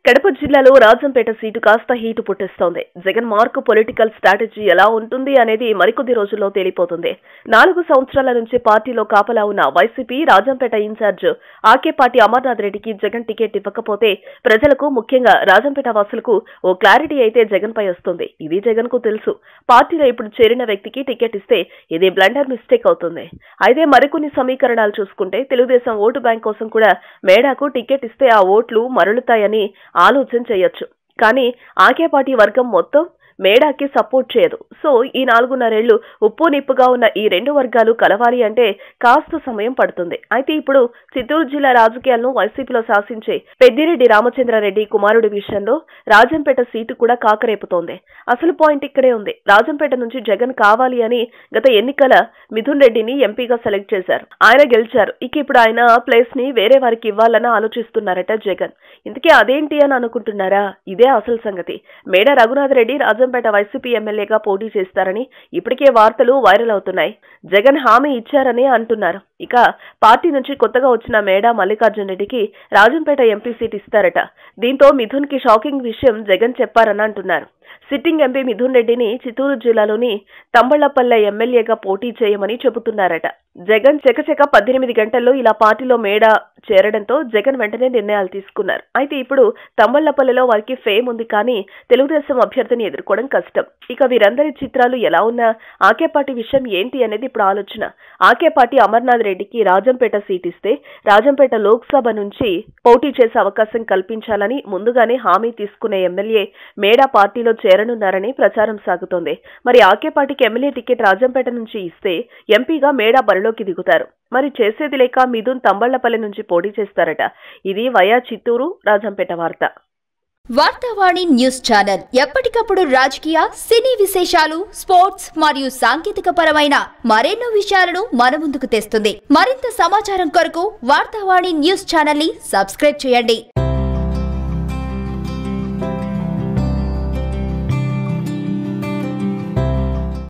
కడప జిల్లాలో రాజంపేట సీటు కాస్త హీటు పుట్టిస్తోంది. జగన్ మార్క్ పొలిటికల్ స్ట్రాటజీ ఎలా ఉంటుంది అనేది మరికొద్ది రోజుల్లో తేలిపోతుంది. 4 సంవత్సరాల నుంచి పార్టీలో కాపలా ఉన్న వైసీపీ రాజంపేట ఇన్ఛార్జ్ ఆకేపాటి అమర్నాథ్ రెడ్డికి జగన్ టికెట్ ఇవ్వకపోతే ప్రజలకు, ముఖ్యంగా రాజంపేట వాసులకు ఓ క్లారిటీ అయితే జగన్ పై వస్తుంది. ఇది జగన్ కు తెలుసు. పార్టీలో ఇప్పుడు చేరిన వ్యక్తికి టికెట్ ఇస్తే ఇది బ్లండర్ మిస్టేక్ అవుతుంది. అయితే మరికొన్ని సమీకరణాలు చూసుకుంటే తెలుగుదేశం ఓటు బ్యాంక్ కోసం కూడా మేడాకు టికెట్ ఇస్తే ఆ ఓట్లు మరలుతాయని ఆలోచన చేయొచ్చు. కానీ ఆకేపాటి వర్గం మొత్తం మేడాకి సపోర్ట్ చేయదు. సో ఈ 4.5 ఏళ్లు ఉప్పు నిప్పుగా ఉన్న ఈ రెండు వర్గాలు కలవాలి అంటే కాస్త సమయం పడుతుంది. అయితే ఇప్పుడు చిత్తూరు జిల్లా రాజకీయాలను వైసీపీలో శాసించే పెద్దిరెడ్డి రామచంద్రారెడ్డి కుమారుడి విషయంలో రాజంపేట సీటు కూడా కాకరేపుతోంది. అసలు పాయింట్ ఇక్కడే ఉంది. రాజంపేట నుంచి జగన్ కావాలి అని గత ఎన్నికల మిథున్ రెడ్డిని ఎంపీగా సెలెక్ట్ చేశారు. ఆయన గెలిచారు. ఇక ఇప్పుడు ఆయన ప్లేస్ ని వేరే వారికి ఇవ్వాలని ఆలోచిస్తున్నారట జగన్. ఇంతకీ అదేంటి అని అనుకుంటున్నారా? ఇదే అసలు సంగతి. మేడ రఘునాథ్ రెడ్డి రాజంపేట వైసీపీ ఎమ్మెల్యేగా పోటీ చేస్తారని ఇప్పటికే వార్తలు వైరల్ అవుతున్నాయి. జగన్ హామీ ఇచ్చారని అంటున్నారు. ఇక పార్టీ నుంచి కొత్తగా వచ్చిన మేడ మల్లికార్జున రెడ్డికి రాజంపేట ఎంపీ సీట్ ఇస్తారట. దీంతో మిథున్ కి షాకింగ్ విషయం జగన్ చెప్పారని అంటున్నారు. సిట్టింగ్ ఎంపీ మిథున్ రెడ్డిని చిత్తూరు జిల్లాలోని తంబళ్లపల్లె ఎమ్మెల్యేగా పోటీ చేయమని చెబుతున్నారట. జగన్ చకచక 18 గంటల్లో ఇలా పార్టీలో మేడ చేరడంతో జగన్ వెంటనే నిర్ణయాలు తీసుకున్నారు. అయితే ఇప్పుడు తంబళ్లపల్లెలో వారికి ఫేమ్ ఉంది, కానీ తెలుగుదేశం అభ్యర్థిని ఎదుర్కోవడం కష్టం. ఇక వీరందరి చిత్రాలు ఎలా ఉన్నా ఆకేపాటి విషయం ఏంటి అనేది ఇప్పుడు ఆలోచన. ఆకేపాటి అమర్నాథ్ రెడ్డికి రాజంపేట సీట్ ఇస్తే రాజంపేట లోక్సభ నుంచి పోటీ చేసే అవకాశం కల్పించాలని ముందుగానే హామీ తీసుకునే ఎమ్మెల్యే మేడ పార్టీలో చేరనున్నారని ప్రచారం సాగుతోంది. మరి ఆకేపాటికి ఎమ్మెల్యే టికెట్ రాజంపేట నుంచి ఇస్తే ఎంపీగా మేడ బరిలోకి దిగుతారు. మరి చేసేది లేక మిథున్ తంబళ్లపల్లి నుంచి పోటీ చేస్తారట. ఇది వయా చిత్తూరు రాజంపేట వార్త. వార్తావాణి న్యూస్ ఛానల్ ఎప్పటికప్పుడు రాజకీయ, సినీ విశేషాలు, స్పోర్ట్స్ మరియు సాంకేతిక పరమైన మరెన్నో విషయాలను మన ముందుకు తెస్తుంది. మరింత సమాచారం కొరకు వార్తావాణి న్యూస్ ఛానల్ ని సబ్స్క్రైబ్ చేయండి.